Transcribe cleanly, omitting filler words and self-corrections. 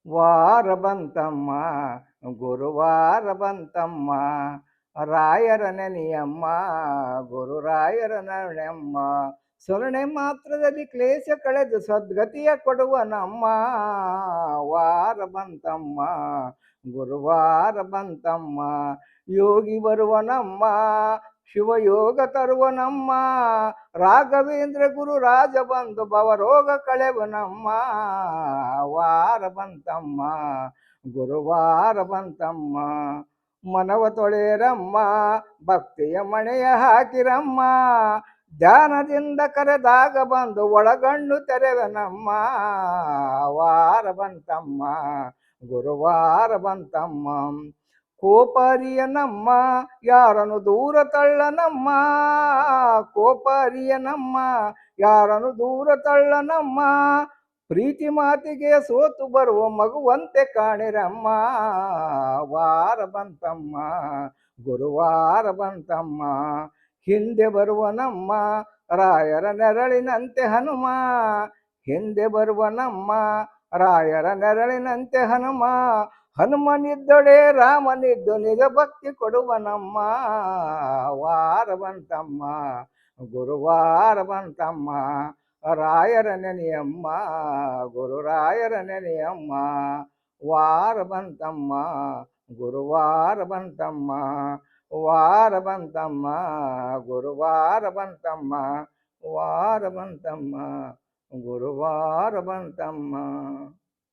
ವಾರ ಬಂತಮ್ಮ ಗುರುವಾರ ಬಂತಮ್ಮ ರಾಯರ ನೆನೆಯಮ್ಮ ಗುರುರಾಯರ ನೆನೆಯಮ್ಮ ಸೊರಣೆ ಮಾತ್ರದಲ್ಲಿ ಕ್ಲೇಶ ಕಳೆದು ಸದ್ಗತಿಯ ಕೊಡುವ ನಮ್ಮ ವಾರ ಬಂತಮ್ಮ ಗುರುವಾರ ಬಂತಮ್ಮ ಯೋಗಿ ಬರುವ ನಮ್ಮ ಶಿವಯೋಗ ತರುವ ನಮ್ಮ ರಾಘವೇಂದ್ರ ಗುರು ರಾಜ ಬಂದು ಭವರೋಗ ಕಳೆವ ನಮ್ಮ ವಾರ ಬಂತಮ್ಮ ಗುರುವಾರ ಬಂತಮ್ಮ ಮನವ ತೊಳೆಯರಮ್ಮ ಭಕ್ತಿಯ ಮಣೆಯ ಹಾಕಿರಮ್ಮ ಧ್ಯಾನದಿಂದ ಕರೆದಾಗ ಬಂದು ಒಳಗಣ್ಣು ತೆರೆವನಮ್ಮ ವಾರ ಬಂತಮ್ಮ ಗುರುವಾರ ಬಂತಮ್ಮ ಕೋಪರಿಯನಮ್ಮ ಯಾರನ್ನು ದೂರ ತಳ್ಳನಮ್ಮ ಕೋಪರಿಯನಮ್ಮ ಯಾರನ್ನು ದೂರ ತಳ್ಳನಮ್ಮ ಪ್ರೀತಿ ಮಾತಿಗೆ ಸೋತು ಬರುವ ಮಗುವಂತೆ ಕಾಣಿರಮ್ಮ ವಾರ ಬಂತಮ್ಮ ಗುರುವಾರ ಬಂತಮ್ಮ ಹಿಂದೆ ಬರುವ ನಮ್ಮ ರಾಯರ ನೆರಳಿನಂತೆ ಹನುಮ ಹಿಂದೆ ಬರುವ ನಮ್ಮ ರಾಯರ ನೆರಳಿನಂತೆ ಹನುಮ ಹನುಮನಿದ್ದೊಡೆ ರಾಮನಿದ್ದು ನಿಜ ಭಕ್ತಿ ಕೊಡುವ ನಮ್ಮ ವಾರ ಬಂತಮ್ಮ ಗುರುವಾರ ಬಂತಮ್ಮ ರಾಯರ ನೆನೆಯಮ್ಮ ಗುರುರಾಯರ ನೆನೆಯಮ್ಮ ವಾರ ಬಂತಮ್ಮ ಗುರುವಾರ ಬಂತಮ್ಮ ವಾರ ಬಂತಮ್ಮ ಗುರುವಾರ ಬಂತಮ್ಮ ವಾರ ಬಂತಮ್ಮ ಗುರುವಾರ ಬಂತಮ್ಮ